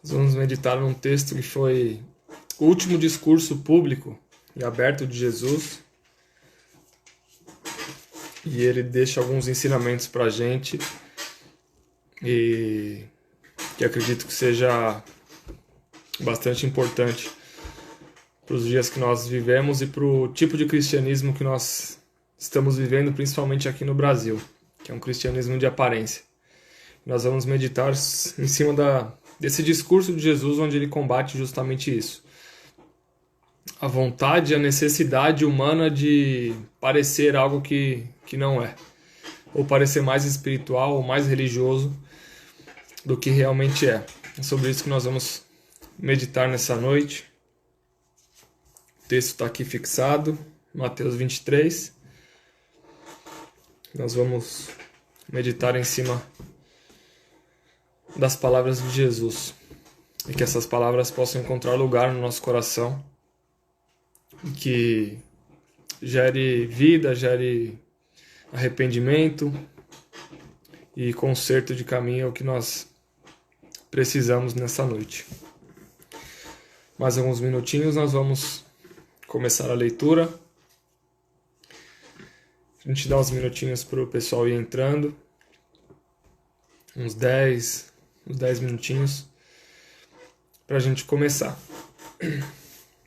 Nós vamos meditar num texto que foi o último discurso público e aberto de Jesus. E ele deixa alguns ensinamentos para a gente e que acredito que seja bastante importante para os dias que nós vivemos e para o tipo de cristianismo que nós estamos vivendo, principalmente aqui no Brasil, que é um cristianismo de aparência. Nós vamos meditar em cima desse discurso de Jesus, onde ele combate justamente isso. A vontade, a necessidade humana de parecer algo que não é. Ou parecer mais espiritual ou mais religioso do que realmente é. É sobre isso que nós vamos meditar nessa noite. O texto está aqui fixado, Mateus 23. Nós vamos meditar em cima das palavras de Jesus. E que essas palavras possam encontrar lugar no nosso coração. E que gere vida, gere arrependimento e conserto de caminho é o que nós precisamos nessa noite. Mais alguns minutinhos nós vamos começar a leitura. A gente dá uns minutinhos para o pessoal ir entrando. Uns 10 minutinhos para a gente começar.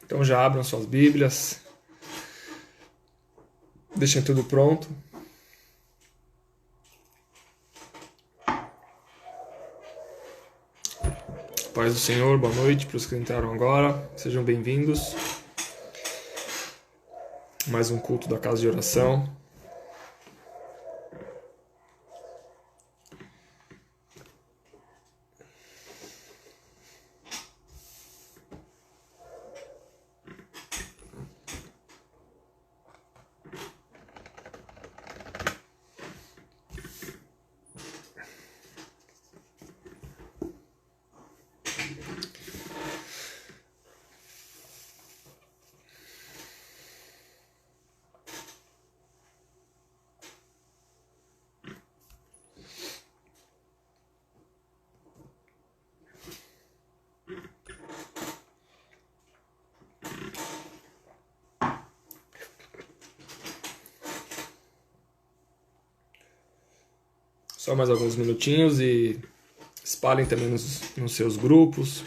Então já abram suas Bíblias. Deixem tudo pronto. Paz do Senhor, boa noite para os que entraram agora. Sejam bem-vindos. Mais um culto da casa de oração. Só mais alguns minutinhos e espalhem também nos seus grupos,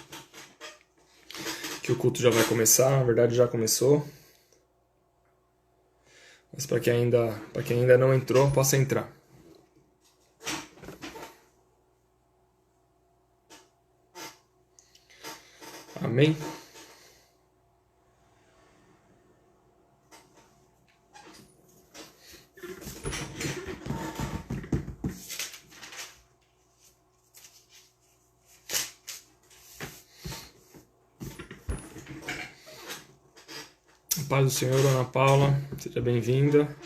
que o culto já vai começar, na verdade já começou. Mas para quem ainda não entrou, possa entrar. Amém? Paz do Senhor, Ana Paula, seja bem-vinda.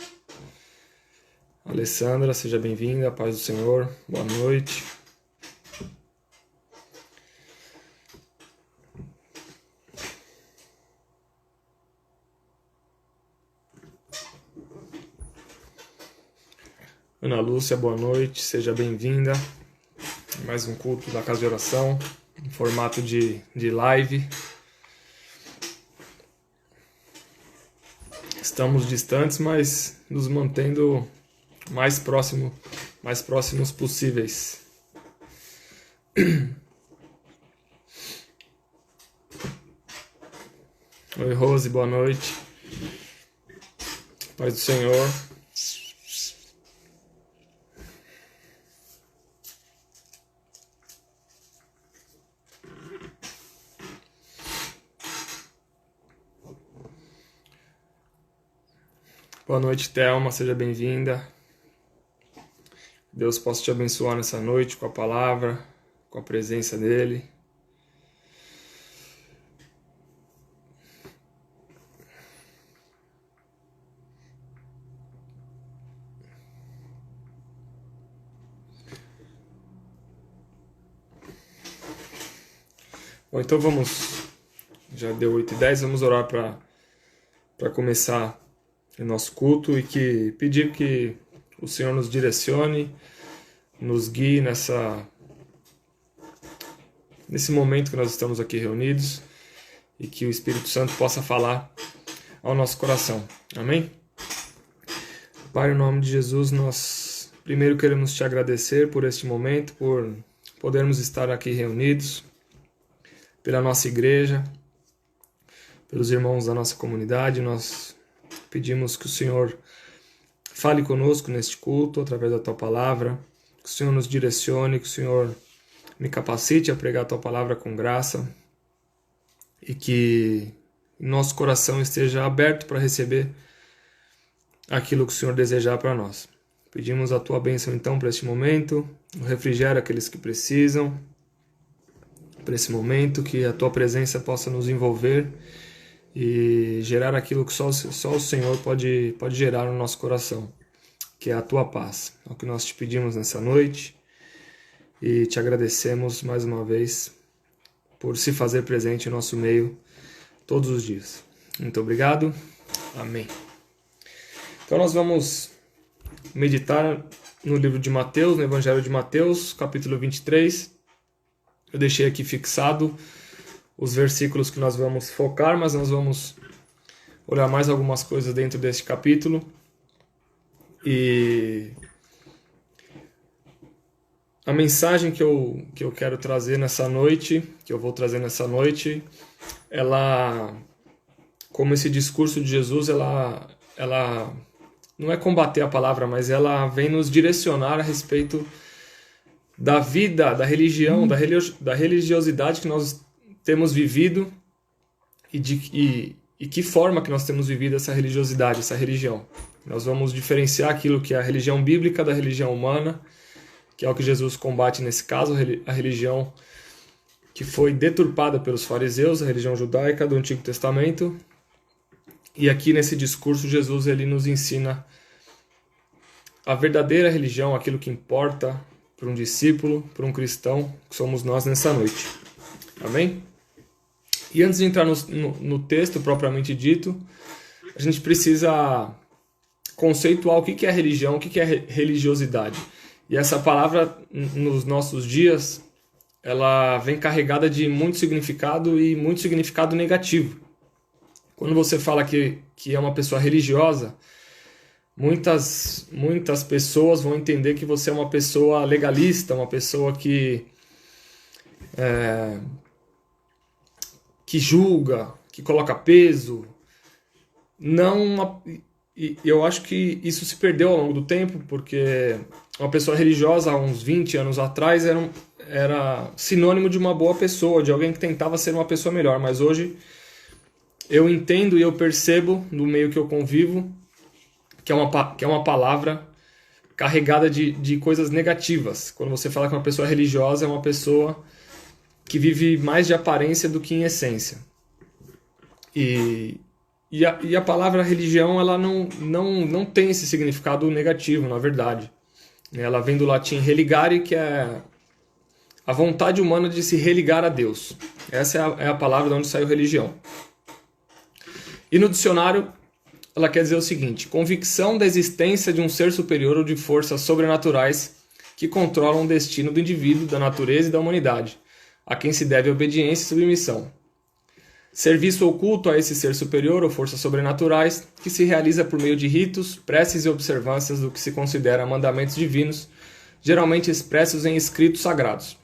Alessandra, seja bem-vinda. Paz do Senhor, boa noite. Ana Lúcia, boa noite, seja bem-vinda. Mais um culto da casa de oração, em formato de live. Estamos distantes, mas nos mantendo mais próximos possíveis. Oi, Rose, boa noite. Paz do Senhor. Boa noite, Thelma, seja bem-vinda. Deus possa te abençoar nessa noite com a palavra, com a presença dEle. Bom, então já deu 8h10, vamos orar para começar o nosso culto e pedir que o Senhor nos direcione, nos guie nesse momento que nós estamos aqui reunidos e que o Espírito Santo possa falar ao nosso coração. Amém? Pai, em nome de Jesus, nós primeiro queremos te agradecer por este momento, por podermos estar aqui reunidos, pela nossa igreja, pelos irmãos da nossa comunidade. Nós pedimos que o Senhor fale conosco neste culto, através da Tua Palavra, que o Senhor nos direcione, que o Senhor me capacite a pregar a Tua Palavra com graça e que nosso coração esteja aberto para receber aquilo que o Senhor desejar para nós. Pedimos a Tua bênção então para este momento, o refrigério àqueles que precisam, para esse momento, que a Tua presença possa nos envolver e gerar aquilo que só o Senhor pode gerar no nosso coração, que é a Tua paz. É o que nós te pedimos nessa noite e te agradecemos mais uma vez por se fazer presente em nosso meio todos os dias. Muito obrigado. Amém. Então nós vamos meditar no livro de Mateus, no Evangelho de Mateus, capítulo 23. Eu deixei aqui fixado os versículos que nós vamos focar, mas nós vamos olhar mais algumas coisas dentro deste capítulo. E a mensagem que eu quero trazer nessa noite, que eu vou trazer nessa noite, ela, como esse discurso de Jesus, ela não é combater a palavra, mas ela vem nos direcionar a respeito da vida, da religião, da religiosidade que nós temos vivido e que forma que nós temos vivido essa religiosidade, essa religião. Nós vamos diferenciar aquilo que é a religião bíblica da religião humana, que é o que Jesus combate nesse caso, a religião que foi deturpada pelos fariseus, a religião judaica do Antigo Testamento. E aqui nesse discurso Jesus ele nos ensina a verdadeira religião, aquilo que importa para um discípulo, para um cristão, que somos nós nessa noite. Amém? E antes de entrar no texto propriamente dito, a gente precisa conceituar o que é religião, o que é religiosidade. E essa palavra, nos nossos dias, ela vem carregada de muito significado e muito significado negativo. Quando você fala que é uma pessoa religiosa, muitas pessoas vão entender que você é uma pessoa legalista, uma pessoa que julga, que coloca peso. E eu acho que isso se perdeu ao longo do tempo, porque uma pessoa religiosa há uns 20 anos atrás era sinônimo de uma boa pessoa, de alguém que tentava ser uma pessoa melhor. Mas hoje eu entendo e eu percebo, no meio que eu convivo, que é uma palavra carregada de coisas negativas. Quando você fala que uma pessoa religiosa é uma pessoa que vive mais de aparência do que em essência. E a palavra religião, ela não tem esse significado negativo, na verdade. Ela vem do latim religare, que é a vontade humana de se religar a Deus. Essa é a palavra de onde saiu religião. E no dicionário, ela quer dizer o seguinte: convicção da existência de um ser superior ou de forças sobrenaturais que controlam o destino do indivíduo, da natureza e da humanidade, a quem se deve obediência e submissão. Serviço oculto a esse ser superior ou forças sobrenaturais, que se realiza por meio de ritos, preces e observâncias do que se considera mandamentos divinos, geralmente expressos em escritos sagrados.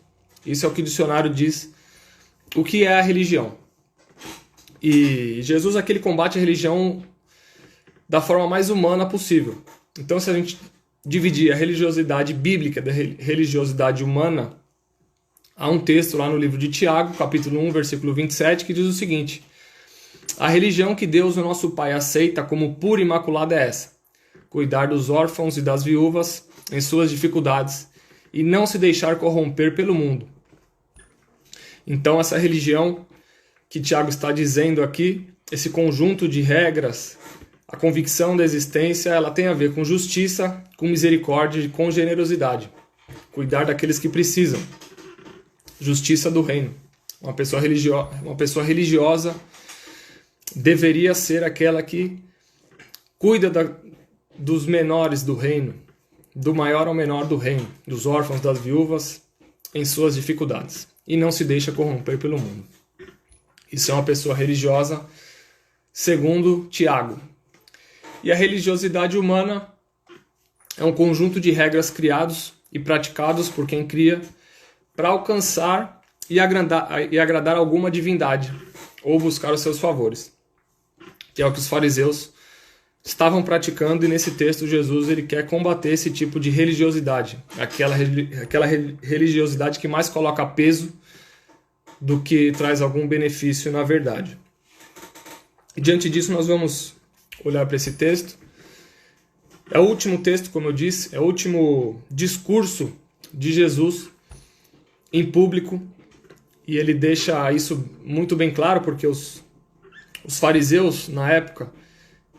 Isso é o que o dicionário diz o que é a religião. E Jesus aqui ele combate a religião da forma mais humana possível. Então, se a gente dividir a religiosidade bíblica da religiosidade humana, há um texto lá no livro de Tiago, capítulo 1, versículo 27, que diz o seguinte: a religião que Deus, o nosso Pai, aceita como pura e imaculada é essa: cuidar dos órfãos e das viúvas em suas dificuldades e não se deixar corromper pelo mundo. Então, essa religião que Tiago está dizendo aqui, esse conjunto de regras, a convicção da existência, ela tem a ver com justiça, com misericórdia e com generosidade. Cuidar daqueles que precisam. Justiça do reino. Uma pessoa religiosa deveria ser aquela que cuida dos menores do reino, do maior ao menor do reino, dos órfãos, das viúvas, em suas dificuldades. e não se deixa corromper pelo mundo. Isso é uma pessoa religiosa, segundo Tiago. E a religiosidade humana é um conjunto de regras criados e praticados por quem cria para alcançar e agradar alguma divindade ou buscar os seus favores, que é o que os fariseus estavam praticando, e nesse texto Jesus ele quer combater esse tipo de religiosidade, aquela religiosidade que mais coloca peso do que traz algum benefício na verdade. E diante disso nós vamos olhar para esse texto. É o último texto, como eu disse, é o último discurso de Jesus em público, e ele deixa isso muito bem claro, porque os fariseus, na época,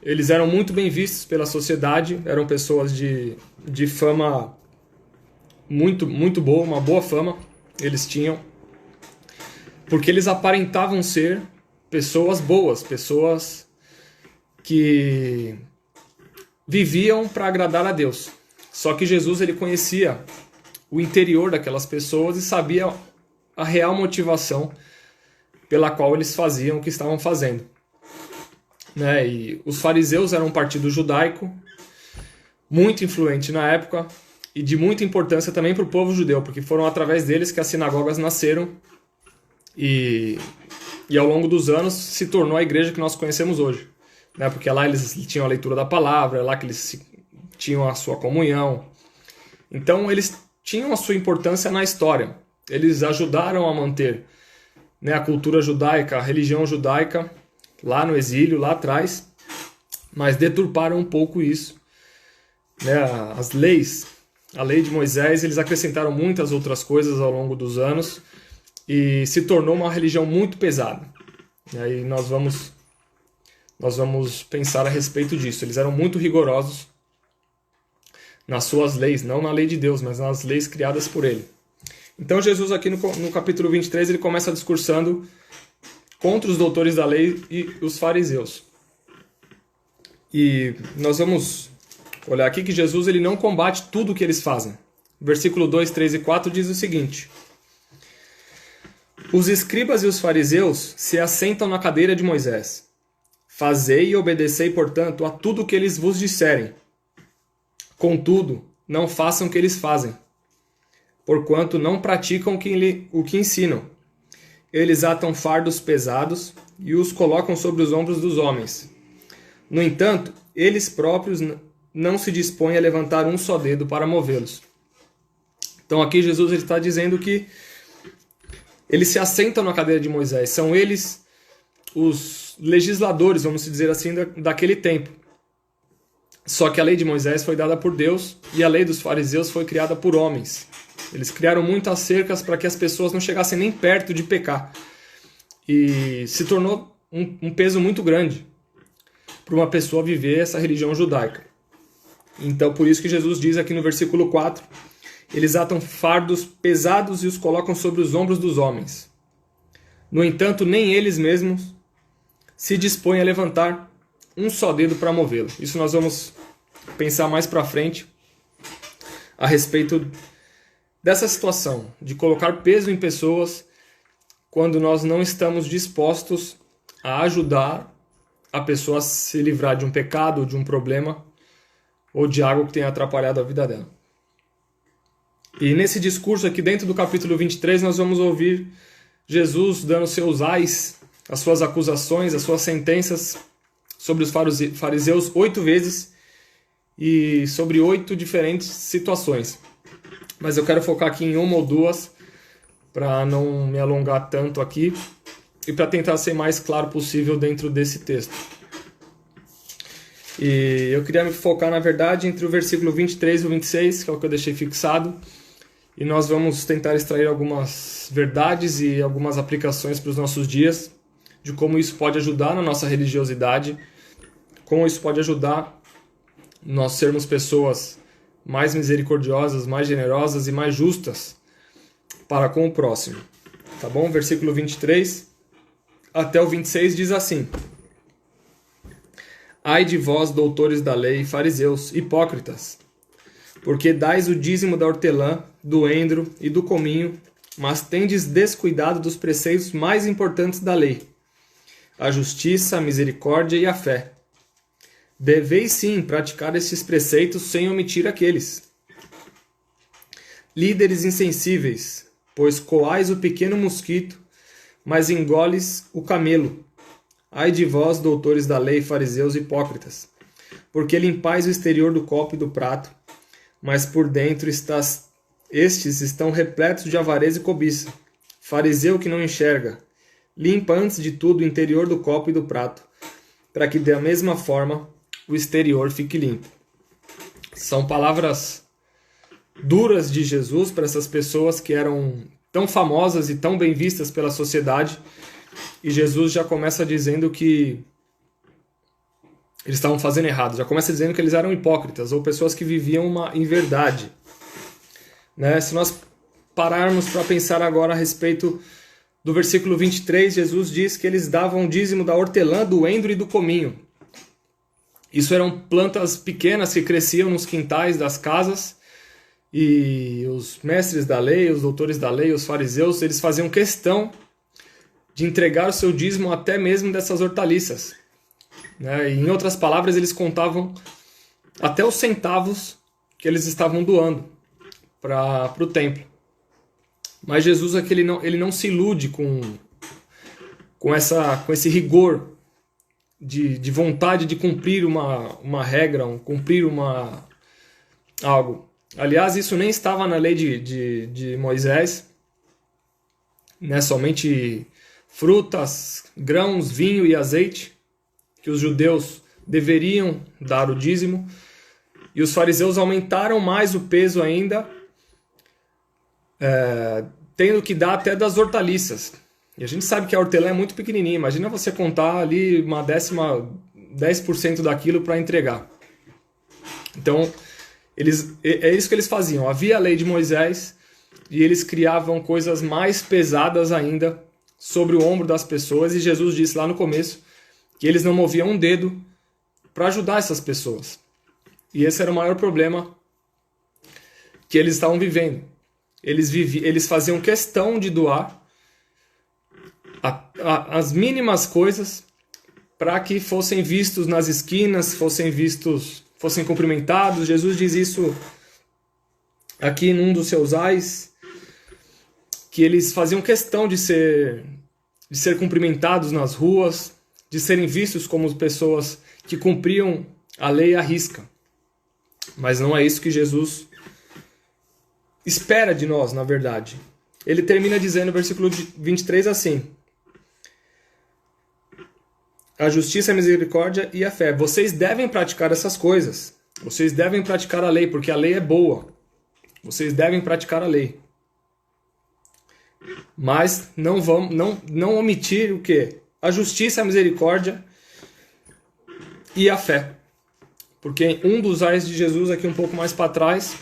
eles eram muito bem vistos pela sociedade, eram pessoas de fama muito, muito boa, uma boa fama eles tinham, porque eles aparentavam ser pessoas boas, pessoas que viviam para agradar a Deus. Só que Jesus ele conhecia o interior daquelas pessoas e sabia a real motivação pela qual eles faziam o que estavam fazendo. Né? E os fariseus eram um partido judaico muito influente na época e de muita importância também para o povo judeu, porque foram através deles que as sinagogas nasceram e ao longo dos anos se tornou a igreja que nós conhecemos hoje. Né? Porque lá eles tinham a leitura da palavra, lá que eles tinham a sua comunhão. Então eles tinham a sua importância na história. Eles ajudaram a manter, né, a cultura judaica, a religião judaica, lá no exílio, lá atrás, mas deturparam um pouco isso. Né? As leis, a lei de Moisés, eles acrescentaram muitas outras coisas ao longo dos anos e se tornou uma religião muito pesada. E aí nós vamos pensar a respeito disso. Eles eram muito rigorosos nas suas leis, não na lei de Deus, mas nas leis criadas por ele. Então Jesus aqui no capítulo 23, ele começa discursando contra os doutores da lei e os fariseus. E nós vamos olhar aqui que Jesus ele não combate tudo o que eles fazem. Versículo 2, 3 e 4 diz o seguinte: os escribas e os fariseus se assentam na cadeira de Moisés. Fazei e obedecei, portanto, a tudo o que eles vos disserem. Contudo, não façam o que eles fazem, porquanto não praticam o que ensinam. Eles atam fardos pesados e os colocam sobre os ombros dos homens. No entanto, eles próprios não se dispõem a levantar um só dedo para movê-los. Então aqui Jesus está dizendo que eles se assentam na cadeira de Moisés. São eles os legisladores, vamos dizer assim, daquele tempo. Só que a lei de Moisés foi dada por Deus e a lei dos fariseus foi criada por homens. Eles criaram muitas cercas para que as pessoas não chegassem nem perto de pecar. E se tornou um peso muito grande para uma pessoa viver essa religião judaica. Então, por isso que Jesus diz aqui no versículo 4, eles atam fardos pesados e os colocam sobre os ombros dos homens. No entanto, nem eles mesmos se dispõem a levantar um só dedo para movê-lo. Isso nós vamos pensar mais para frente a respeito dessa situação, de colocar peso em pessoas quando nós não estamos dispostos a ajudar a pessoa a se livrar de um pecado, de um problema ou de algo que tenha atrapalhado a vida dela. E nesse discurso aqui dentro do capítulo 23 nós vamos ouvir Jesus dando seus ais, as suas acusações, as suas sentenças sobre os fariseus 8 vezes e sobre 8 diferentes situações. Mas eu quero focar aqui em uma ou duas para não me alongar tanto aqui e para tentar ser mais claro possível dentro desse texto. E eu queria me focar, na verdade, entre o versículo 23 e o 26, que é o que eu deixei fixado, e nós vamos tentar extrair algumas verdades e algumas aplicações para os nossos dias, de como isso pode ajudar na nossa religiosidade, como isso pode ajudar nós sermos pessoas mais misericordiosas, mais generosas e mais justas para com o próximo. Tá bom? Versículo 23 até o 26 diz assim: ai de vós, doutores da lei, fariseus, hipócritas, porque dais o dízimo da hortelã, do endro e do cominho, mas tendes descuidado dos preceitos mais importantes da lei: a justiça, a misericórdia e a fé. Deveis sim praticar estes preceitos sem omitir aqueles. Líderes insensíveis, pois coais o pequeno mosquito, mas engoles o camelo. Ai de vós, doutores da lei, fariseus hipócritas, porque limpais o exterior do copo e do prato, mas por dentro estes estão repletos de avareza e cobiça. Fariseu que não enxerga, limpa antes de tudo o interior do copo e do prato, para que da mesma forma o exterior fique limpo. São palavras duras de Jesus para essas pessoas que eram tão famosas e tão bem vistas pela sociedade. E Jesus já começa dizendo que eles estavam fazendo errado. Já começa dizendo que eles eram hipócritas ou pessoas que viviam uma inverdade. Né? Se nós pararmos para pensar agora a respeito do versículo 23, Jesus diz que eles davam o dízimo da hortelã, do endro e do cominho. Isso eram plantas pequenas que cresciam nos quintais das casas, e os mestres da lei, os doutores da lei, os fariseus, eles faziam questão de entregar o seu dízimo até mesmo dessas hortaliças. Né? E, em outras palavras, eles contavam até os centavos que eles estavam doando para o templo. Mas Jesus aqui, ele não se ilude com esse rigor de vontade de cumprir uma regra, cumprir algo. Aliás, isso nem estava na lei de Moisés, né? Somente frutas, grãos, vinho e azeite, que os judeus deveriam dar o dízimo, e os fariseus aumentaram mais o peso ainda, tendo que dar até das hortaliças. E a gente sabe que a hortelã é muito pequenininha. Imagina você contar ali 10% daquilo para entregar. Então, é isso que eles faziam. Havia a lei de Moisés e eles criavam coisas mais pesadas ainda sobre o ombro das pessoas. E Jesus disse lá no começo que eles não moviam um dedo para ajudar essas pessoas. E esse era o maior problema que eles estavam vivendo. Eles faziam questão de doar as mínimas coisas para que fossem vistos nas esquinas, fossem cumprimentados. Jesus diz isso aqui num dos seus ais, que eles faziam questão de ser cumprimentados nas ruas, de serem vistos como pessoas que cumpriam a lei à risca. Mas não é isso que Jesus espera de nós, na verdade. Ele termina dizendo no versículo 23 assim: a justiça, a misericórdia e a fé. Vocês devem praticar essas coisas. Vocês devem praticar a lei, porque a lei é boa. Vocês devem praticar a lei. Mas não omitir o quê? A justiça, a misericórdia e a fé. Porque um dos ais de Jesus, aqui um pouco mais para trás,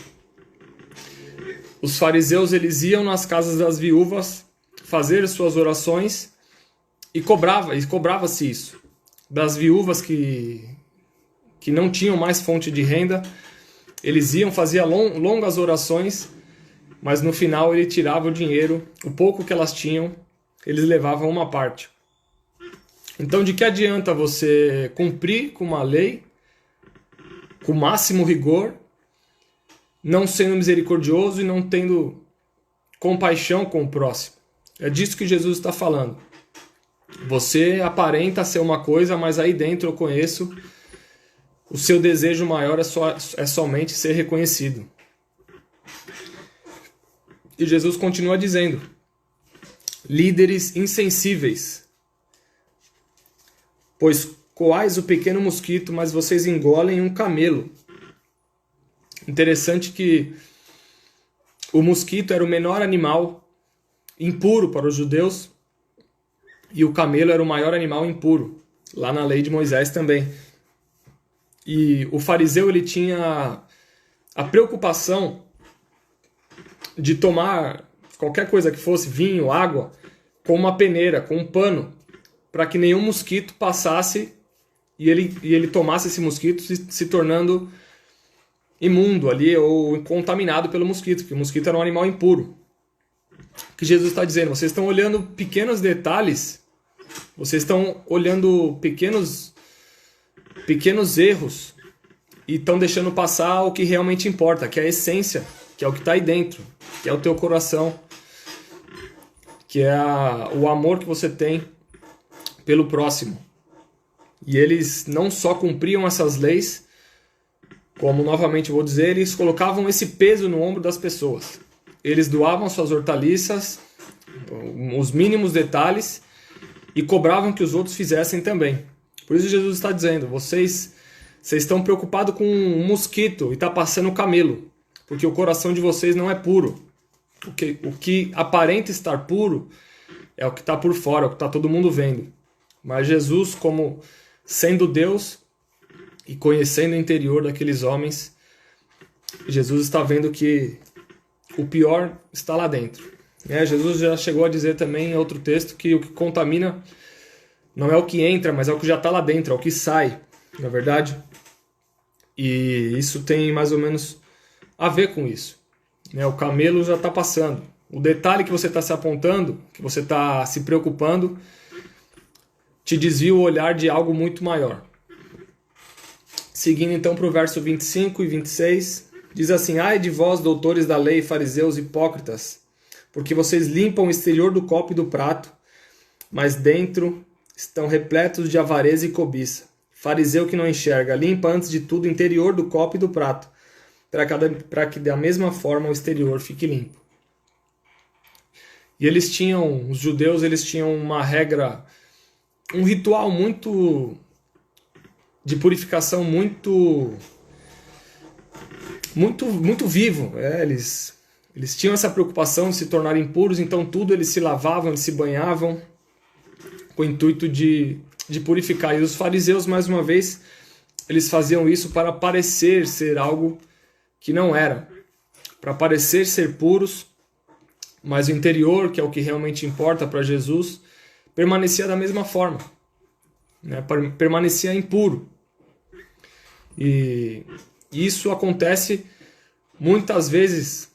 os fariseus eles iam nas casas das viúvas fazer suas orações e cobrava-se isso. Das viúvas que não tinham mais fonte de renda, eles iam, faziam longas orações, mas no final ele tirava o dinheiro, o pouco que elas tinham, eles levavam uma parte. Então, de que adianta você cumprir com uma lei, com o máximo rigor, não sendo misericordioso e não tendo compaixão com o próximo? É disso que Jesus está falando. Você aparenta ser uma coisa, mas aí dentro eu conheço, o seu desejo maior é somente ser reconhecido. E Jesus continua dizendo: líderes insensíveis, pois coais o pequeno mosquito, mas vocês engolem um camelo. Interessante que o mosquito era o menor animal impuro para os judeus, e o camelo era o maior animal impuro, lá na lei de Moisés também. E o fariseu ele tinha a preocupação de tomar qualquer coisa que fosse, vinho, água, com uma peneira, com um pano, para que nenhum mosquito passasse e ele tomasse esse mosquito, se tornando imundo ali ou contaminado pelo mosquito, porque o mosquito era um animal impuro. que Jesus está dizendo. Vocês estão olhando pequenos detalhes, vocês estão olhando pequenos erros e estão deixando passar o que realmente importa, que é a essência, que é o que está aí dentro, que é o teu coração, que é o amor que você tem pelo próximo. E eles não só cumpriam essas leis, como novamente vou dizer, eles colocavam esse peso no ombro das pessoas. Eles doavam suas hortaliças, os mínimos detalhes, e cobravam que os outros fizessem também. Por isso Jesus está dizendo, vocês estão preocupados com um mosquito e está passando camelo, porque o coração de vocês não é puro. O que aparenta estar puro é o que está por fora, é o que está todo mundo vendo. Mas Jesus, como sendo Deus e conhecendo o interior daqueles homens, Jesus está vendo que o pior está lá dentro. Jesus já chegou a dizer também em outro texto que o que contamina não é o que entra, mas é o que já está lá dentro, é o que sai, na é verdade. E isso tem mais ou menos a ver com isso. O camelo já está passando. O detalhe que você está se apontando, que você está se preocupando, te desvia o olhar de algo muito maior. Seguindo então para o verso 25 e 26, diz assim: Ai de vós, doutores da lei, fariseus hipócritas, porque vocês limpam o exterior do copo e do prato, mas dentro estão repletos de avareza e cobiça. Fariseu que não enxerga, limpa antes de tudo o interior do copo e do prato, para que da mesma forma o exterior fique limpo. E os judeus, eles tinham uma regra, um ritual de purificação muito vivo. Eles tinham essa preocupação de se tornarem puros, então tudo eles se lavavam, eles se banhavam, com o intuito de purificar. E os fariseus, mais uma vez, eles faziam isso para parecer ser algo que não era, para parecer ser puros, mas o interior, que é o que realmente importa para Jesus, permanecia da mesma forma, permanecia impuro. E isso acontece muitas vezes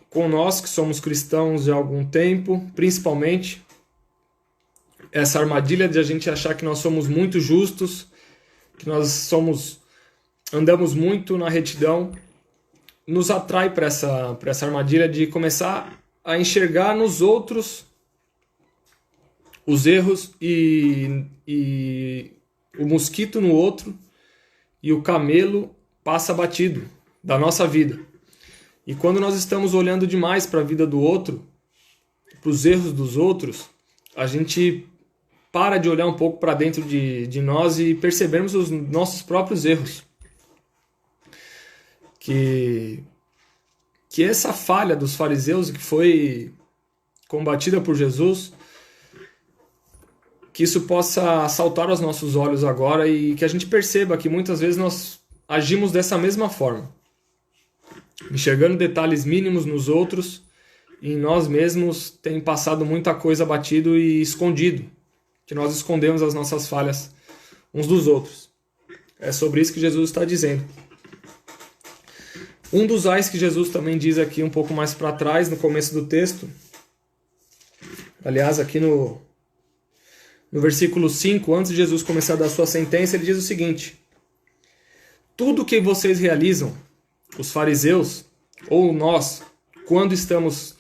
com nós que somos cristãos há algum tempo, principalmente essa armadilha de a gente achar que nós somos muito justos, que nós andamos muito na retidão, nos atrai para essa armadilha de começar a enxergar nos outros os erros e o mosquito no outro, e o camelo passa batido da nossa vida. E quando nós estamos olhando demais para a vida do outro, para os erros dos outros, a gente para de olhar um pouco para dentro de nós e percebermos os nossos próprios erros. Que essa falha dos fariseus, que foi combatida por Jesus, que isso possa saltar aos nossos olhos agora e que a gente perceba que muitas vezes nós agimos dessa mesma forma, enxergando detalhes mínimos nos outros, e em nós mesmos tem passado muita coisa batido e escondido, que nós escondemos as nossas falhas uns dos outros. É sobre isso que Jesus está dizendo. Um dos ais que Jesus também diz aqui um pouco mais para trás, no começo do texto, aliás, aqui no versículo 5, antes de Jesus começar a dar sua sentença, ele diz o seguinte: tudo que vocês realizam, os fariseus, ou nós, quando estamos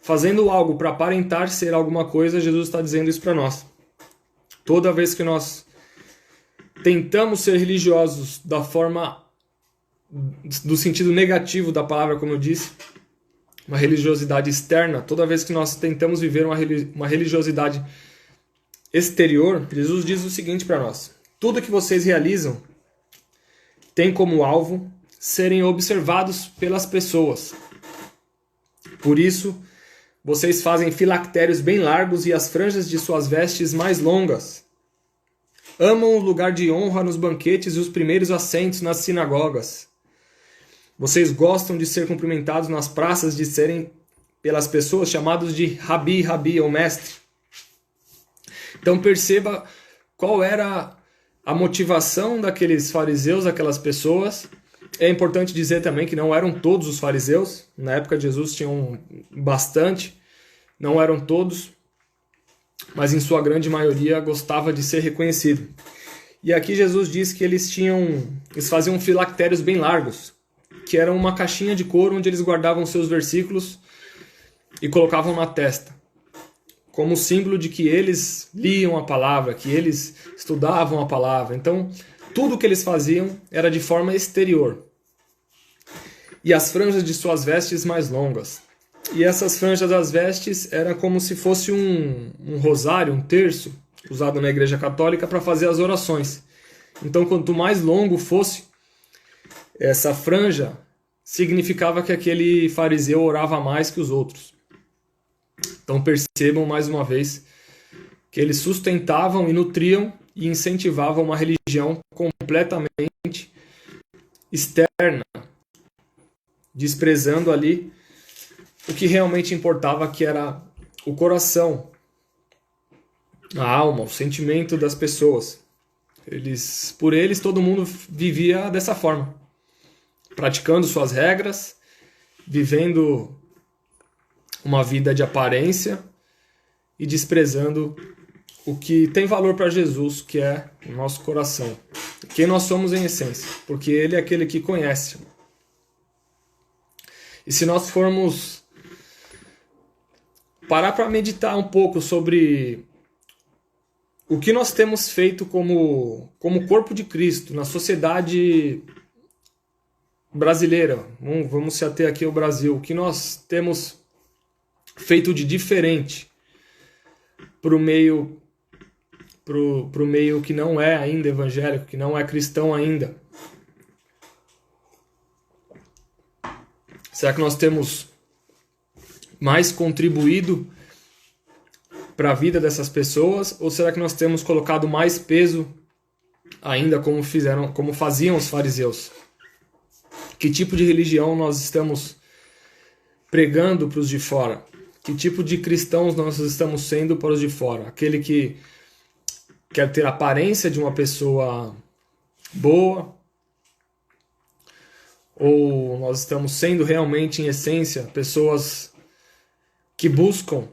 fazendo algo para aparentar ser alguma coisa, Jesus está dizendo isso para nós. Toda vez que nós tentamos ser religiosos do sentido negativo da palavra, como eu disse, uma religiosidade externa, toda vez que nós tentamos viver uma religiosidade exterior, Jesus diz o seguinte para nós: tudo que vocês realizam tem como alvo serem observados pelas pessoas. Por isso, vocês fazem filactérios bem largos e as franjas de suas vestes mais longas. Amam o lugar de honra nos banquetes e os primeiros assentos nas sinagogas. Vocês gostam de ser cumprimentados nas praças, de serem pelas pessoas chamados de Rabi, Rabi, ou mestre. Então perceba qual era a motivação daqueles fariseus, daquelas pessoas. É importante dizer também que não eram todos os fariseus. Na época de Jesus tinham bastante, não eram todos, mas em sua grande maioria gostava de ser reconhecido. E aqui Jesus diz que eles faziam filactérios bem largos, que eram uma caixinha de couro onde eles guardavam seus versículos e colocavam na testa, como símbolo de que eles liam a palavra, que eles estudavam a palavra. Então, tudo o que eles faziam era de forma exterior. E as franjas de suas vestes mais longas. E essas franjas das vestes eram como se fosse um rosário, um terço, usado na Igreja Católica para fazer as orações. Então, quanto mais longo fosse essa franja, significava que aquele fariseu orava mais que os outros. Então percebam mais uma vez que eles sustentavam e nutriam e incentivavam uma religião completamente externa, desprezando ali o que realmente importava, que era o coração, a alma, o sentimento das pessoas. Por eles todo mundo vivia dessa forma, praticando suas regras, vivendo uma vida de aparência e desprezando o que tem valor para Jesus, que é o nosso coração. Quem nós somos em essência, porque Ele é aquele que conhece. E se nós formos parar para meditar um pouco sobre o que nós temos feito como corpo de Cristo na sociedade brasileira, vamos se ater aqui ao Brasil, o que nós temos feito de diferente para o meio que não é ainda evangélico, que não é cristão ainda. Será que nós temos mais contribuído para a vida dessas pessoas, ou será que nós temos colocado mais peso ainda como faziam os fariseus? Que tipo de religião nós estamos pregando para os de fora? Que tipo de cristãos nós estamos sendo para os de fora? Aquele que quer ter a aparência de uma pessoa boa? Ou nós estamos sendo realmente, em essência, pessoas que buscam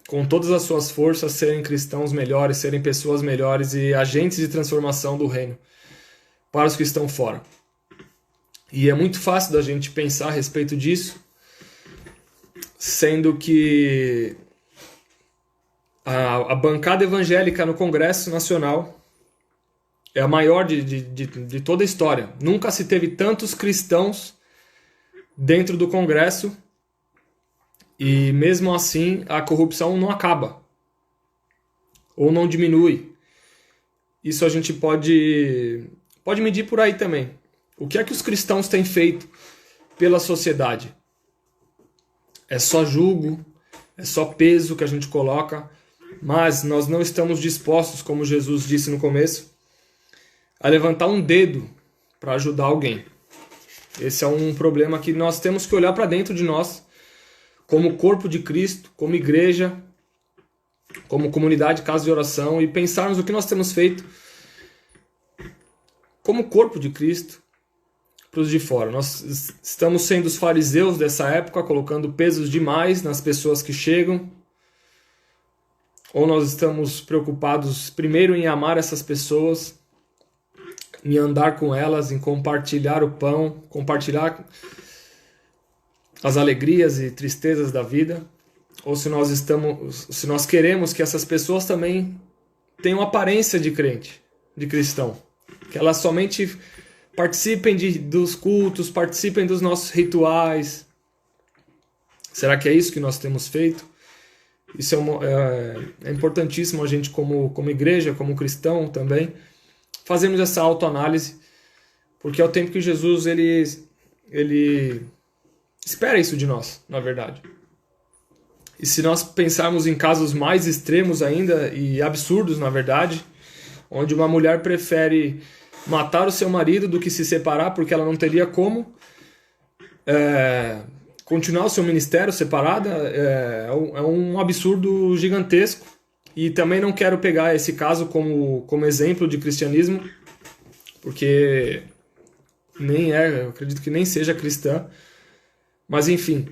com todas as suas forças serem cristãos melhores, serem pessoas melhores e agentes de transformação do reino para os que estão fora? E é muito fácil da gente pensar a respeito disso, sendo que a bancada evangélica no Congresso Nacional é a maior de toda a história. Nunca se teve tantos cristãos dentro do Congresso e mesmo assim a corrupção não acaba ou não diminui. Isso a gente pode medir por aí também. O que é que os cristãos têm feito pela sociedade? É só julgo, é só peso que a gente coloca, mas nós não estamos dispostos, como Jesus disse no começo, a levantar um dedo para ajudar alguém. Esse é um problema que nós temos que olhar para dentro de nós, como corpo de Cristo, como igreja, como comunidade, casa de oração, e pensarmos o que nós temos feito como corpo de Cristo para os de fora. Nós estamos sendo os fariseus dessa época, colocando pesos demais nas pessoas que chegam, ou nós estamos preocupados primeiro em amar essas pessoas, em andar com elas, em compartilhar o pão, compartilhar as alegrias e tristezas da vida, ou se nós queremos que essas pessoas também tenham aparência de crente, de cristão, que elas somente participem dos cultos, participem dos nossos rituais. Será que é isso que nós temos feito? Isso é importantíssimo a gente como igreja, como cristão também, fazermos essa autoanálise, porque é o tempo que Jesus ele espera isso de nós, na verdade. E se nós pensarmos em casos mais extremos ainda e absurdos, na verdade, onde uma mulher prefere matar o seu marido do que se separar, porque ela não teria como continuar o seu ministério separada, é um absurdo gigantesco. E também não quero pegar esse caso como exemplo de cristianismo, porque eu acredito que nem seja cristã. Mas enfim,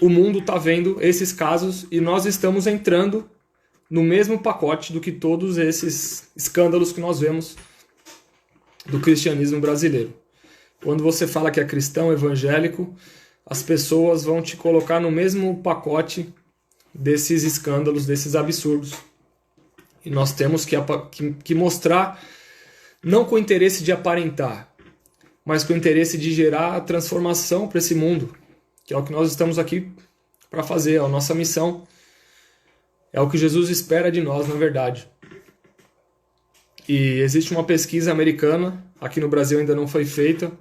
o mundo está vendo esses casos e nós estamos entrando no mesmo pacote do que todos esses escândalos que nós vemos do cristianismo brasileiro. Quando você fala que é cristão evangélico, as pessoas vão te colocar no mesmo pacote desses escândalos, desses absurdos. E nós temos que mostrar, não com o interesse de aparentar, mas com o interesse de gerar transformação para esse mundo, que é o que nós estamos aqui para fazer, é a nossa missão, é o que Jesus espera de nós, na verdade. E existe uma pesquisa americana, aqui no Brasil ainda não foi feita,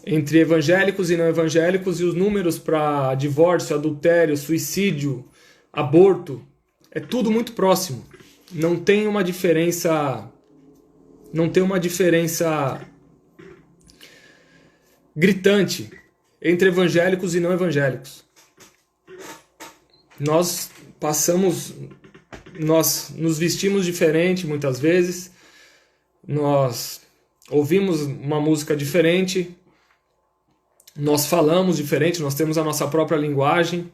entre evangélicos e não evangélicos, e os números para divórcio, adultério, suicídio, aborto, é tudo muito próximo. Não tem uma diferença gritante entre evangélicos e não evangélicos. Nós nos vestimos diferente muitas vezes, nós ouvimos uma música diferente, nós falamos diferente, nós temos a nossa própria linguagem,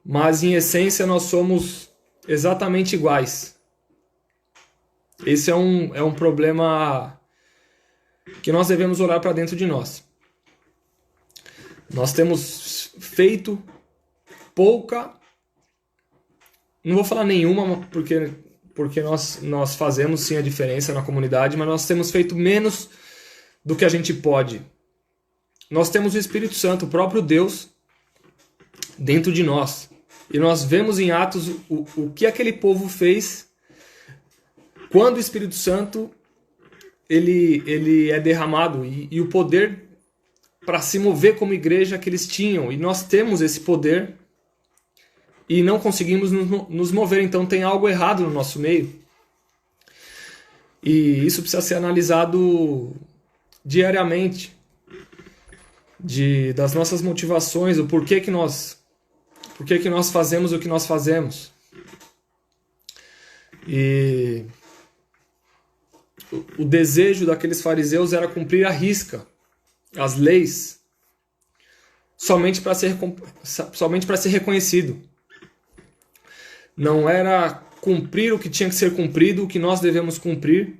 mas em essência nós somos exatamente iguais. Esse é um problema que nós devemos olhar para dentro de nós. Nós temos feito pouca, não vou falar nenhuma, porque nós fazemos sim a diferença na comunidade, mas nós temos feito menos do que a gente pode. Nós temos o Espírito Santo, o próprio Deus, dentro de nós. E nós vemos em Atos o que aquele povo fez quando o Espírito Santo ele é derramado e o poder para se mover como igreja que eles tinham. E nós temos esse poder e não conseguimos nos mover. Então tem algo errado no nosso meio. E isso precisa ser analisado diariamente. Das nossas motivações, o porquê que nós fazemos o que nós fazemos. E o desejo daqueles fariseus era cumprir à risca as leis somente para ser reconhecido. Não era cumprir o que tinha que ser cumprido, o que nós devemos cumprir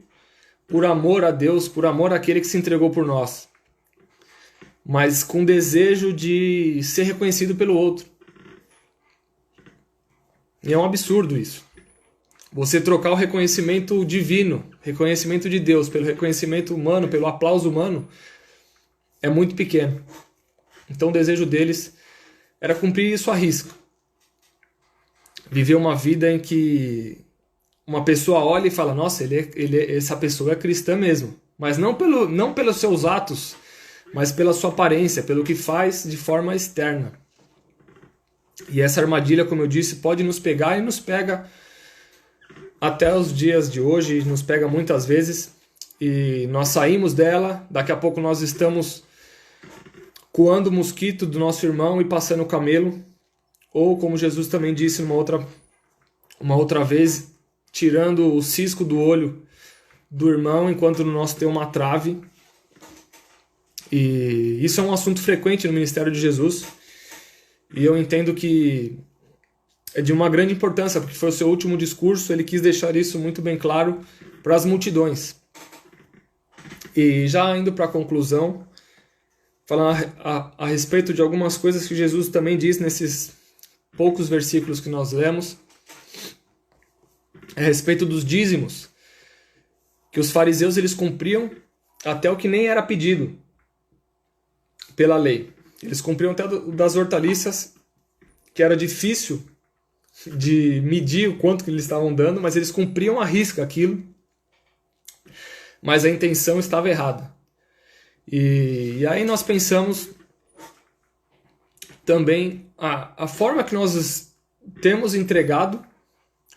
por amor a Deus, por amor àquele que se entregou por nós, mas com desejo de ser reconhecido pelo outro. E é um absurdo isso. Você trocar o reconhecimento divino, reconhecimento de Deus, pelo reconhecimento humano, pelo aplauso humano, é muito pequeno. Então o desejo deles era cumprir isso à risca. Viver uma vida em que uma pessoa olha e fala, nossa, essa pessoa é cristã mesmo. Mas não pelos seus atos, mas pela sua aparência, pelo que faz de forma externa. E essa armadilha, como eu disse, pode nos pegar e nos pega até os dias de hoje, nos pega muitas vezes, e nós saímos dela, daqui a pouco nós estamos coando o mosquito do nosso irmão e passando o camelo, ou como Jesus também disse uma outra vez, tirando o cisco do olho do irmão enquanto no nosso tem uma trave. E isso é um assunto frequente no ministério de Jesus, e eu entendo que é de uma grande importância, porque foi o seu último discurso, ele quis deixar isso muito bem claro para as multidões. E já indo para a conclusão, falar a respeito de algumas coisas que Jesus também diz nesses poucos versículos que nós lemos, a respeito dos dízimos, que os fariseus eles cumpriam até o que nem era pedido pela lei. Eles cumpriam até das hortaliças, que era difícil de medir o quanto que eles estavam dando, mas eles cumpriam à risca aquilo, mas a intenção estava errada. E aí nós pensamos também a forma que nós temos entregado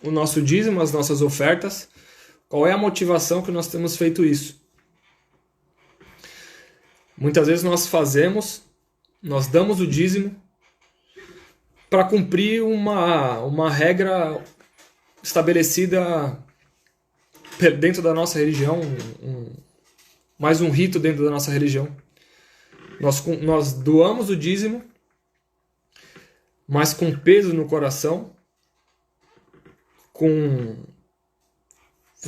o nosso dízimo, as nossas ofertas, qual é a motivação que nós temos feito isso. Muitas vezes nós damos o dízimo para cumprir uma regra estabelecida dentro da nossa religião, mais um rito dentro da nossa religião. Nós doamos o dízimo mas com peso no coração, com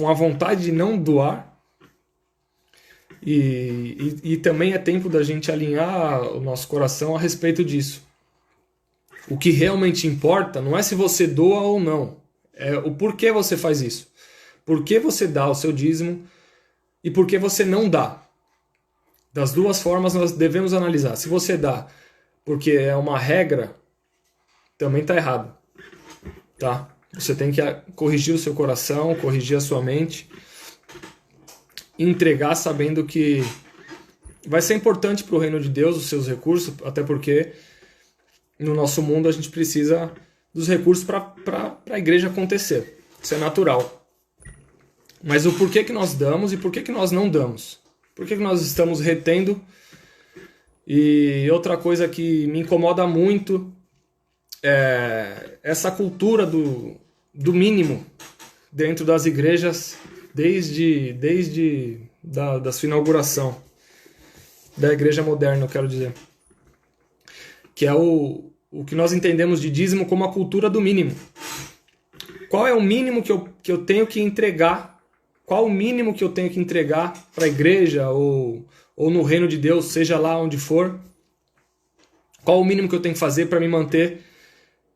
a vontade de não doar. E também é tempo da gente alinhar o nosso coração a respeito disso. O que realmente importa não é se você doa ou não, é o porquê você faz isso. Por que você dá o seu dízimo e por que você não dá. Das duas formas nós devemos analisar. Se você dá porque é uma regra, também está errado. Tá? Você tem que corrigir o seu coração, corrigir a sua mente, entregar sabendo que vai ser importante para o reino de Deus os seus recursos, até porque no nosso mundo a gente precisa dos recursos para a igreja acontecer. Isso é natural. Mas o porquê que nós damos e porquê que nós não damos? Por que nós estamos retendo? E outra coisa que me incomoda muito é essa cultura do mínimo dentro das igrejas desde da sua inauguração, da igreja moderna, eu quero dizer. Que é o que nós entendemos de dízimo como a cultura do mínimo. Qual é o mínimo que eu tenho que entregar? Qual o mínimo que eu tenho que entregar para a igreja ou no reino de Deus, seja lá onde for? Qual o mínimo que eu tenho que fazer para me manter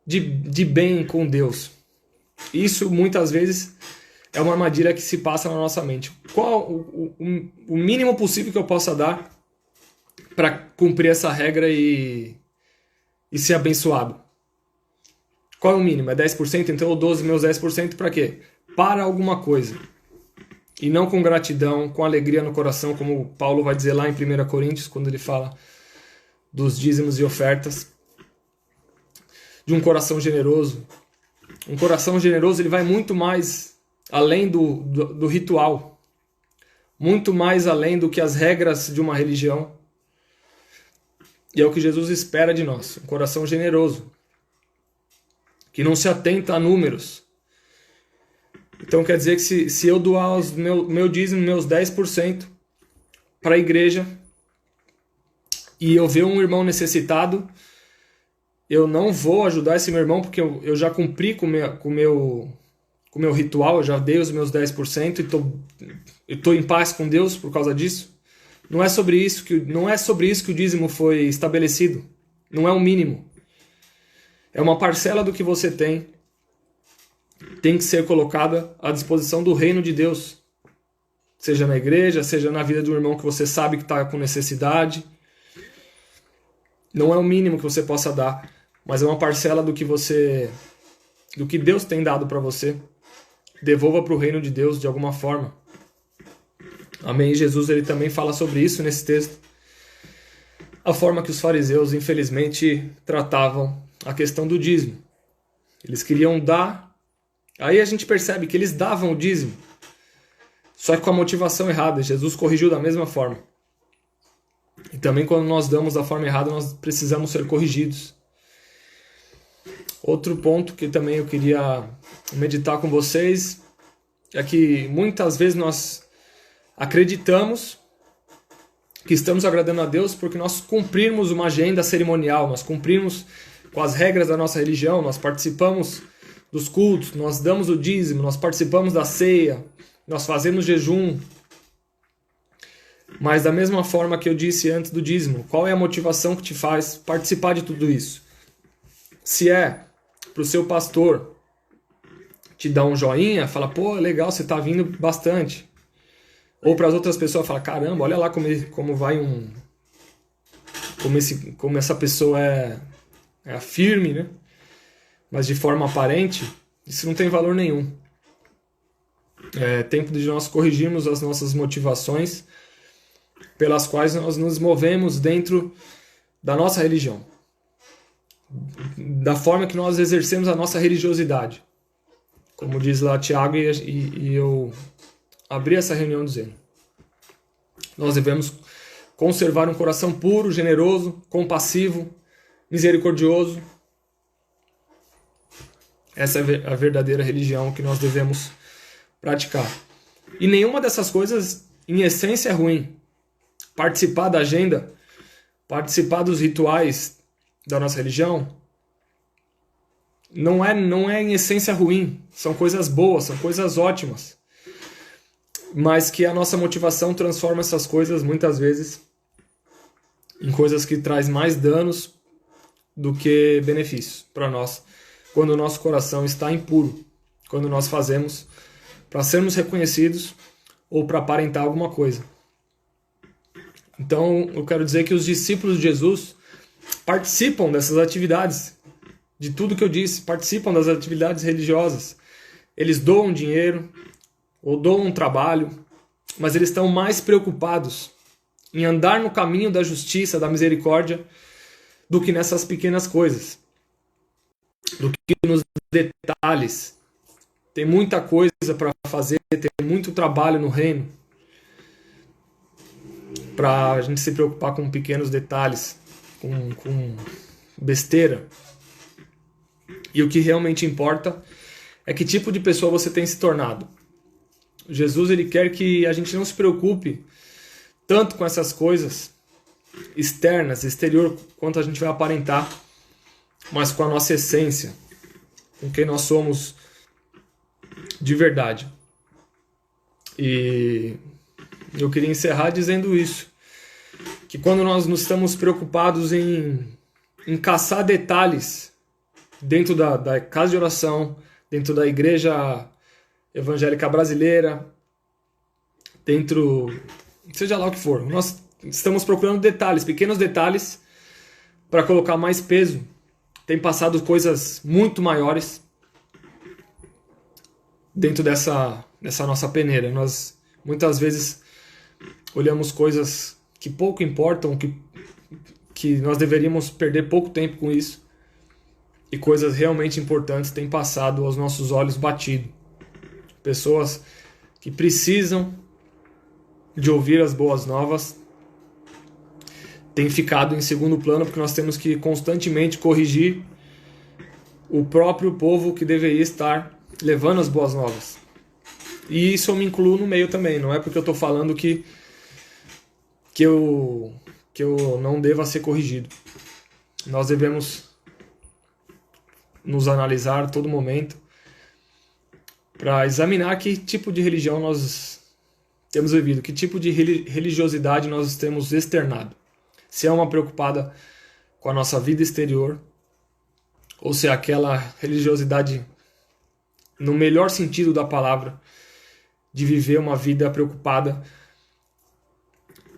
de bem com Deus? Isso muitas vezes é uma armadilha que se passa na nossa mente. Qual o mínimo possível que eu possa dar para cumprir essa regra e ser abençoado? Qual é o mínimo? É 10%? Então eu dou os meus 10% para quê? Para alguma coisa. E não com gratidão, com alegria no coração, como Paulo vai dizer lá em 1 Coríntios, quando ele fala dos dízimos e ofertas. De um coração generoso. Um coração generoso ele vai muito mais além do ritual. Muito mais além do que as regras de uma religião. E é o que Jesus espera de nós. Um coração generoso. Que não se atenta a números. Então quer dizer que se eu doar meu dízimo, meus 10% para a igreja, e eu ver um irmão necessitado, eu não vou ajudar esse meu irmão porque eu já cumpri com o meu ritual, eu já dei os meus 10% e estou em paz com Deus por causa disso. Não é sobre isso que o dízimo foi estabelecido. Não é o mínimo. É uma parcela do que você tem que ser colocada à disposição do reino de Deus. Seja na igreja, seja na vida de um irmão que você sabe que está com necessidade. Não é o mínimo que você possa dar, mas é uma parcela do que Deus tem dado para você. Devolva para o reino de Deus de alguma forma. Amém. Jesus ele também fala sobre isso nesse texto. A forma que os fariseus, infelizmente, tratavam a questão do dízimo. Eles queriam dar. Aí a gente percebe que eles davam o dízimo, só que com a motivação errada. Jesus corrigiu da mesma forma. E também quando nós damos da forma errada, nós precisamos ser corrigidos. Outro ponto que também eu queria meditar com vocês é que muitas vezes nós acreditamos que estamos agradando a Deus porque nós cumprimos uma agenda cerimonial, nós cumprimos com as regras da nossa religião, nós participamos dos cultos, nós damos o dízimo, nós participamos da ceia, nós fazemos jejum. Mas da mesma forma que eu disse antes do dízimo, qual é a motivação que te faz participar de tudo isso? Se é para o seu pastor te dar um joinha, fala, pô, legal, você está vindo bastante. Ou para as outras pessoas, fala, caramba, olha lá como vai como essa pessoa é firme, né? Mas de forma aparente, isso não tem valor nenhum. É tempo de nós corrigirmos as nossas motivações pelas quais nós nos movemos dentro da nossa religião. Da forma que nós exercemos a nossa religiosidade. Como diz lá Tiago, e eu abri essa reunião dizendo: nós devemos conservar um coração puro, generoso, compassivo, misericordioso. Essa é a verdadeira religião que nós devemos praticar. E nenhuma dessas coisas, em essência, é ruim. Participar da agenda, participar dos rituais da nossa religião, não é em essência ruim, são coisas boas, são coisas ótimas, mas que a nossa motivação transforma essas coisas muitas vezes em coisas que traz mais danos do que benefícios para nós, quando o nosso coração está impuro, quando nós fazemos para sermos reconhecidos ou para aparentar alguma coisa. Então, eu quero dizer que os discípulos de Jesus participam dessas atividades, de tudo que eu disse, participam das atividades religiosas. Eles doam dinheiro ou doam trabalho, mas eles estão mais preocupados em andar no caminho da justiça, da misericórdia, do que nessas pequenas coisas, do que nos detalhes. Tem muita coisa para fazer, tem muito trabalho no reino, para a gente se preocupar com pequenos detalhes, com besteira. E o que realmente importa é que tipo de pessoa você tem se tornado. Jesus, ele quer que a gente não se preocupe tanto com essas coisas externas, exterior, quanto a gente vai aparentar, mas com a nossa essência, com quem nós somos de verdade. E eu queria encerrar dizendo isso, que quando nós nos estamos preocupados em caçar detalhes dentro da casa de oração, dentro da igreja evangélica brasileira, dentro, seja lá o que for, nós estamos procurando detalhes, pequenos detalhes, para colocar mais peso. Tem passado coisas muito maiores dentro dessa nossa peneira. Nós muitas vezes olhamos coisas que pouco importam, que nós deveríamos perder pouco tempo com isso, e coisas realmente importantes têm passado aos nossos olhos batido. Pessoas que precisam de ouvir as boas novas têm ficado em segundo plano, porque nós temos que constantemente corrigir o próprio povo que deveria estar levando as boas novas. E isso eu me incluo no meio também, não é porque eu estou falando que eu não deva ser corrigido. Nós devemos nos analisar a todo momento para examinar que tipo de religião nós temos vivido, que tipo de religiosidade nós temos externado. Se é uma preocupada com a nossa vida exterior, ou se é aquela religiosidade, no melhor sentido da palavra, de viver uma vida preocupada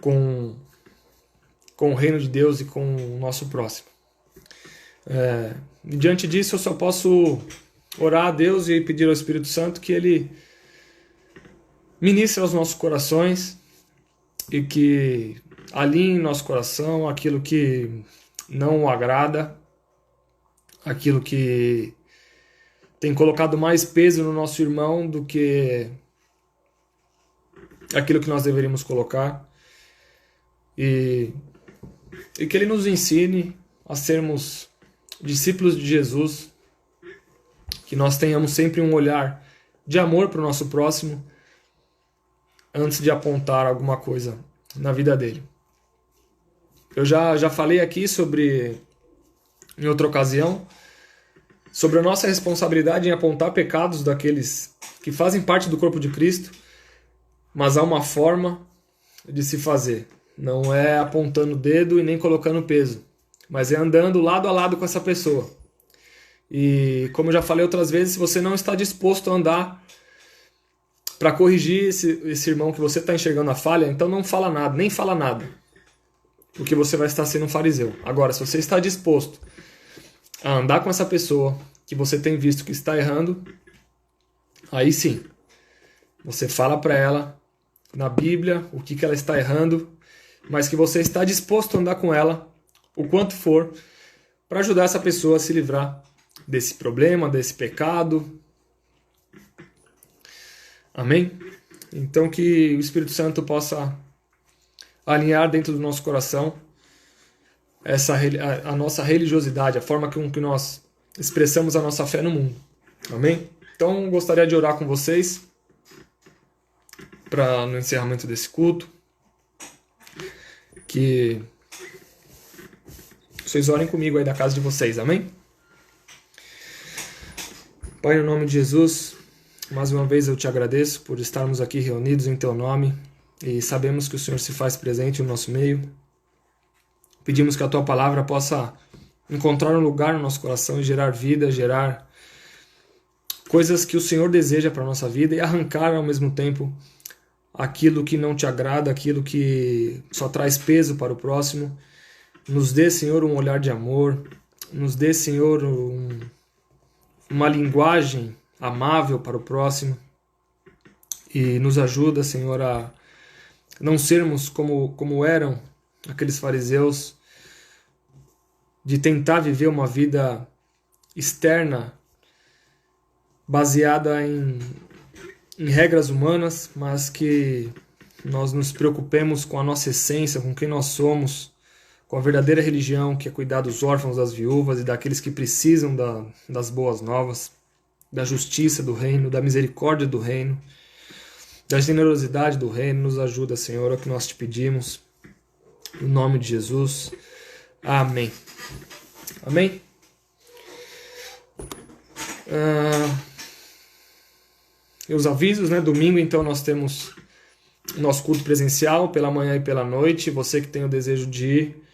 com o reino de Deus e com o nosso próximo. Diante disso, eu só posso orar a Deus e pedir ao Espírito Santo que Ele ministre aos nossos corações e que alinhe em nosso coração aquilo que não o agrada, aquilo que tem colocado mais peso no nosso irmão do que aquilo que nós deveríamos colocar, e que Ele nos ensine a sermos discípulos de Jesus, que nós tenhamos sempre um olhar de amor para o nosso próximo antes de apontar alguma coisa na vida dele. Eu já falei aqui em outra ocasião, sobre a nossa responsabilidade em apontar pecados daqueles que fazem parte do corpo de Cristo, mas há uma forma de se fazer. Não é apontando o dedo e nem colocando peso, mas é andando lado a lado com essa pessoa. E como eu já falei outras vezes, se você não está disposto a andar para corrigir esse irmão que você está enxergando a falha, então não fala nada, nem fala nada, porque você vai estar sendo um fariseu. Agora, se você está disposto a andar com essa pessoa que você tem visto que está errando, aí sim, você fala para ela na Bíblia o que ela está errando, mas que você está disposto a andar com ela o quanto for para ajudar essa pessoa a se livrar desse problema, desse pecado. Amém? Então que o Espírito Santo possa alinhar dentro do nosso coração a nossa religiosidade, a forma com que nós expressamos a nossa fé no mundo. Amém? Então gostaria de orar com vocês no encerramento desse culto, que vocês orem comigo aí da casa de vocês. Amém? Pai, no nome de Jesus, mais uma vez eu te agradeço por estarmos aqui reunidos em Teu nome e sabemos que o Senhor se faz presente no nosso meio. Pedimos que a Tua palavra possa encontrar um lugar no nosso coração e gerar vida, gerar coisas que o Senhor deseja para a nossa vida e arrancar ao mesmo tempo aquilo que não te agrada, aquilo que só traz peso para o próximo. Nos dê, Senhor, um olhar de amor, nos dê, Senhor, uma linguagem amável para o próximo e nos ajuda, Senhor, a não sermos como eram aqueles fariseus, de tentar viver uma vida externa baseada em regras humanas, mas que nós nos preocupemos com a nossa essência, com quem nós somos, com a verdadeira religião, que é cuidar dos órfãos, das viúvas e daqueles que precisam das boas novas, da justiça do reino, da misericórdia do reino, da generosidade do reino. Nos ajuda, Senhor, é o que nós te pedimos. Em nome de Jesus. Amém. Amém? E os avisos, né? Domingo, então, nós temos nosso culto presencial pela manhã e pela noite. Você que tem o desejo de ir,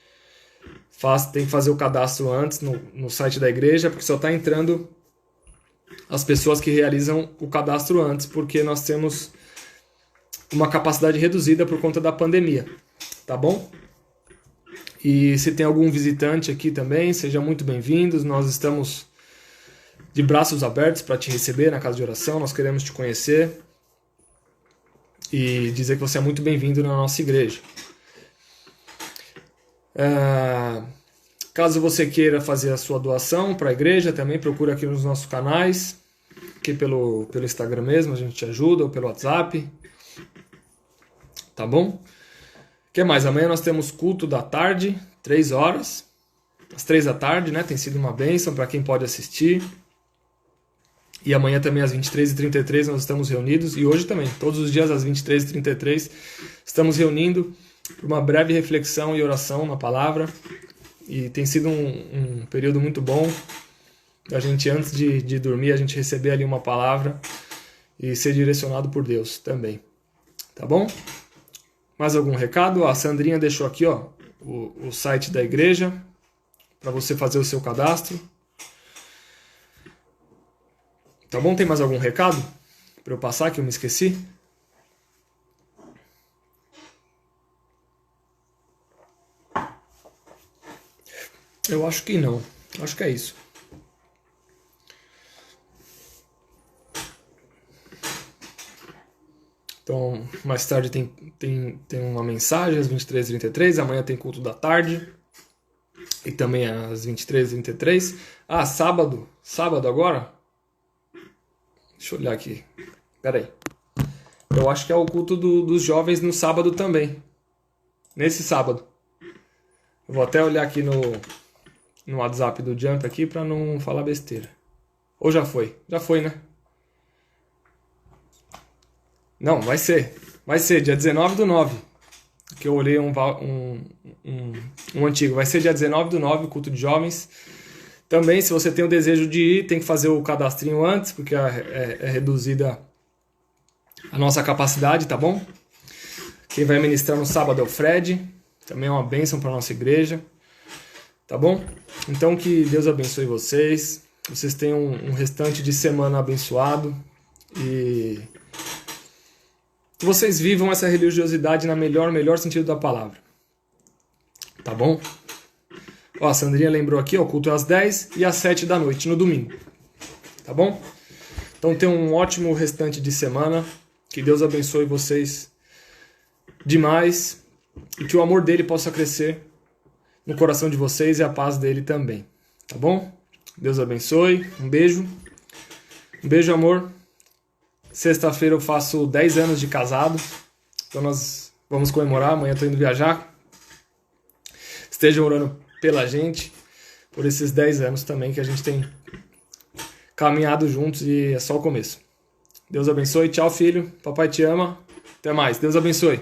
tem que fazer o cadastro antes no site da igreja, porque só está entrando as pessoas que realizam o cadastro antes, porque nós temos uma capacidade reduzida por conta da pandemia, tá bom? E se tem algum visitante aqui também, sejam muito bem-vindos. Nós estamos de braços abertos para te receber na casa de oração. Nós queremos te conhecer e dizer que você é muito bem-vindo na nossa igreja. Caso você queira fazer a sua doação para a igreja, também procura aqui nos nossos canais, aqui pelo Instagram mesmo, a gente te ajuda, ou pelo WhatsApp. Tá bom? O que mais? Amanhã nós temos culto da tarde, 3 horas, às 3 da tarde, né? Tem sido uma bênção para quem pode assistir. E amanhã também às 23h33 nós estamos reunidos, e hoje também, todos os dias às 23h33, estamos reunindo para uma breve reflexão e oração na palavra. E tem sido um período muito bom. A gente, antes de dormir, a gente receber ali uma palavra e ser direcionado por Deus também. Tá bom? Mais algum recado? A Sandrinha deixou aqui, ó, o site da igreja para você fazer o seu cadastro. Tá bom? Tem mais algum recado para eu passar que eu me esqueci? Eu acho que não. Acho que é isso. Então, mais tarde tem uma mensagem às 23h33. Amanhã tem culto da tarde. E também às 23h33. Sábado. Sábado agora? Deixa eu olhar aqui. Pera aí. Eu acho que é o culto dos jovens no sábado também. Nesse sábado. Eu vou até olhar aqui no WhatsApp do Jump aqui para não falar besteira. Ou já foi? Já foi, né? Não, vai ser. Vai ser dia 19/9. Que eu olhei um antigo. Vai ser dia 19/9, o culto de jovens. Também, se você tem o desejo de ir, tem que fazer o cadastrinho antes, porque é reduzida a nossa capacidade, tá bom? Quem vai ministrar no sábado é o Fred. Também é uma bênção para a nossa igreja. Tá bom? Então que Deus abençoe vocês. Vocês tenham um restante de semana abençoado. E que vocês vivam essa religiosidade na melhor sentido da palavra. Tá bom? Ó, a Sandrinha lembrou aqui, ó, o culto é às 10 e às 7 da noite, no domingo. Tá bom? Então tenham um ótimo restante de semana. Que Deus abençoe vocês demais. E que o amor dele possa crescer no coração de vocês e a paz dele também. Tá bom? Deus abençoe. Um beijo. Um beijo, amor. Sexta-feira eu faço 10 anos de casado. Então nós vamos comemorar. Amanhã eu tô indo viajar. Estejam orando pela gente, por esses 10 anos também que a gente tem caminhado juntos e é só o começo. Deus abençoe. Tchau, filho. Papai te ama. Até mais. Deus abençoe.